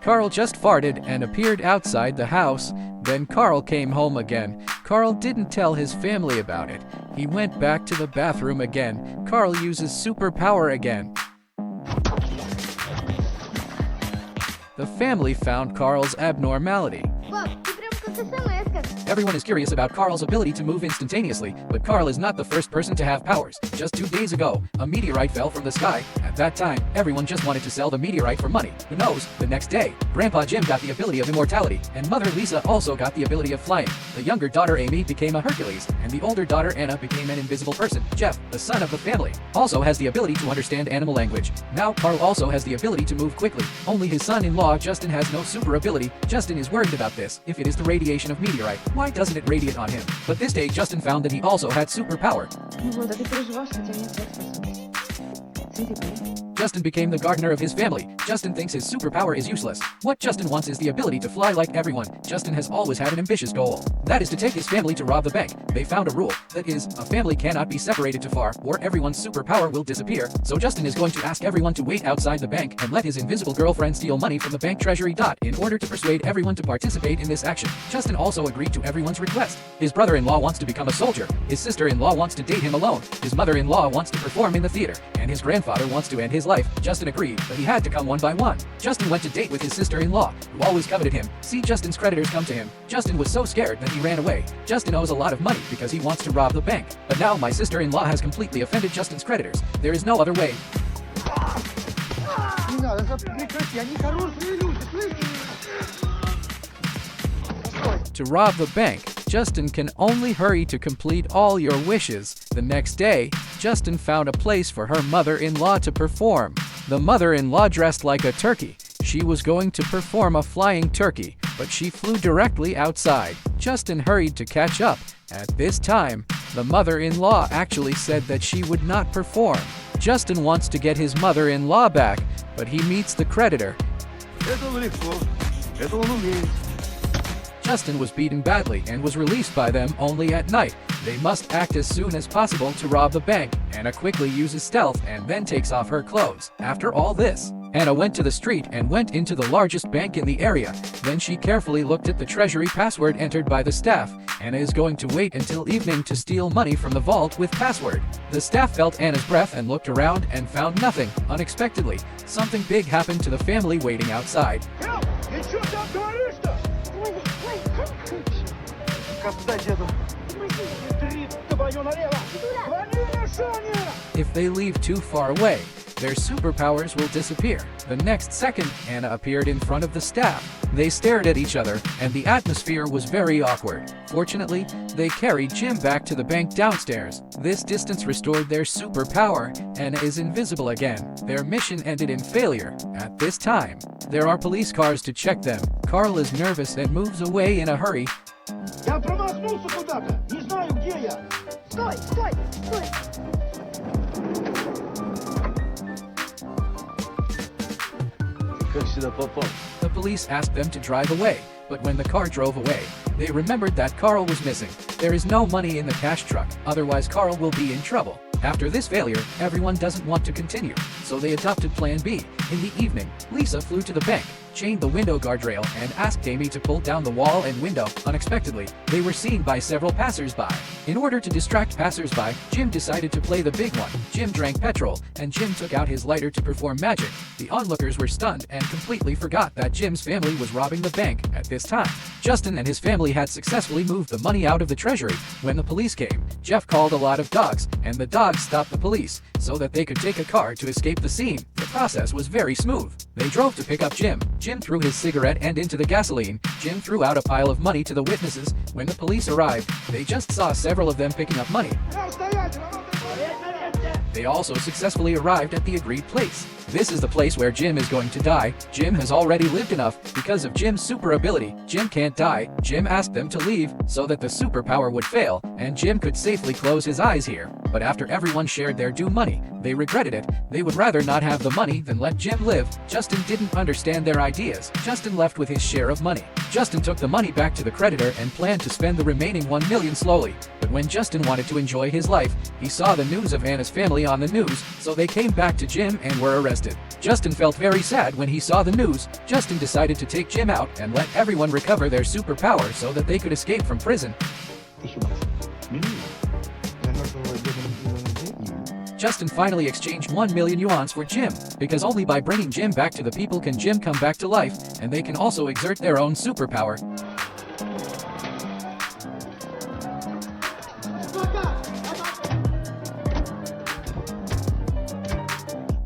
Carl just farted and appeared outside the house. Then Carl came home again. Carl didn't tell his family about it. He went back to the bathroom again. Carl uses superpower again. The family found Carl's abnormality. Everyone is curious about Carl's ability to move instantaneously, but Carl is not the first person to have powers. Just 2 days ago, a meteorite fell from the sky. At that time, everyone just wanted to sell the meteorite for money. Who knows? The next day, Grandpa Jim got the ability of immortality, and Mother Lisa also got the ability of flying. The younger daughter Amy became a Hercules, and the older daughter Anna became an invisible person. Jeff, the son of the family, also has the ability to understand animal language. Now Carl also has the ability to move quickly. Only his son-in-law Justin has no super ability. Justin is worried about this. If it is the radiation of meteorite, why doesn't it radiate on him? But this day Justin found that he also had superpower. Justin became the gardener of his family. Justin thinks his superpower is useless. What Justin wants is the ability to fly like everyone. Justin has always had an ambitious goal. That is to take his family to rob the bank. They found a rule. That is, a family cannot be separated too far, or everyone's superpower will disappear. So Justin is going to ask everyone to wait outside the bank and let his invisible girlfriend steal money from the bank treasury. In order to persuade everyone to participate in this action, Justin also agreed to everyone's request. His brother-in-law wants to become a soldier. His sister-in-law wants to date him alone. His mother-in-law wants to perform in the theater. And his grandfather wants to end his life. Justin agreed, but he had to come one by one. Justin went to date with his sister-in-law, who always coveted him. See Justin's creditors come to him. Justin was so scared that he ran away. Justin owes a lot of money because he wants to rob the bank. But now my sister-in-law has completely offended Justin's creditors. There is no other way. To rob the bank, Justin can only hurry to complete all your wishes. The next day, Justin found a place for her mother-in-law to perform. The mother-in-law dressed like a turkey. She was going to perform a flying turkey, but she flew directly outside. Justin hurried to catch up. At this time, the mother-in-law actually said that she would not perform. Justin wants to get his mother-in-law back, but he meets the creditor. Justin was beaten badly and was released by them only at night. They must act as soon as possible to rob the bank. Anna quickly uses stealth and then takes off her clothes. After all this, Anna went to the street and went into the largest bank in the area. Then she carefully looked at the treasury password entered by the staff. Anna is going to wait until evening to steal money from the vault with password. The staff felt Anna's breath and looked around and found nothing. Unexpectedly, something big happened to the family waiting outside. Help! If they leave too far away, their superpowers will disappear. The next second, Anna appeared in front of the staff. They stared at each other, and the atmosphere was very awkward. Fortunately, they carried Jim back to the bank downstairs. This distance restored their superpower. Anna is invisible again. Their mission ended in failure. At this time, there are police cars to check them. Carl is nervous and moves away in a hurry. Я промахнулся куда-то! Не знаю, где я! Стой! Стой! Стой! Как сюда попал? The police asked them to drive away, but when the car drove away, they remembered that Carl was missing. There is no money in the cash truck, otherwise Carl will be in trouble. After this failure, everyone doesn't want to continue, so they adopted Plan B. In the evening, Lisa flew to the bank, chained the window guardrail, and asked Amy to pull down the wall and window. Unexpectedly, they were seen by several passers-by. In order to distract passers-by, Jim decided to play the big one. Jim drank petrol, and Jim took out his lighter to perform magic. The onlookers were stunned and completely forgot that Jim's family was robbing the bank at this time. Justin and his family had successfully moved the money out of the treasury. When the police came, Jeff called a lot of dogs, and the dogs stopped the police so that they could take a car to escape the scene. The process was very smooth. They drove to pick up Jim. Jim threw his cigarette end into the gasoline. Jim threw out a pile of money to the witnesses. When the police arrived, they just saw several of them picking up money. They also successfully arrived at the agreed place. This is the place where Jim is going to die. Jim has already lived enough. Because of Jim's super ability, Jim can't die. Jim asked them to leave so that the superpower would fail, and Jim could safely close his eyes here. but after everyone shared their due money, they regretted it. They would rather not have the money than let Jim live. Justin didn't understand their ideas. Justin left with his share of money. Justin took the money back to the creditor and planned to spend the remaining $1 million slowly. But when Justin wanted to enjoy his life, he saw the news of Anna's family on the news, so they came back to Jim and were arrested. Justin felt very sad when he saw the news. Justin decided to take Jim out and let everyone recover their superpower so that they could escape from prison. Justin finally exchanged 1 million yuans for Jim, because only by bringing Jim back to the people can Jim come back to life, and they can also exert their own superpower.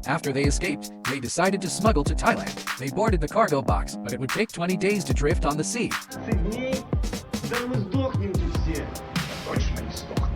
After they escaped, they decided to smuggle to Thailand. They boarded the cargo box, but it would take 20 days to drift on the sea. Да мы сдохнем тут все. Точно не сдохнем.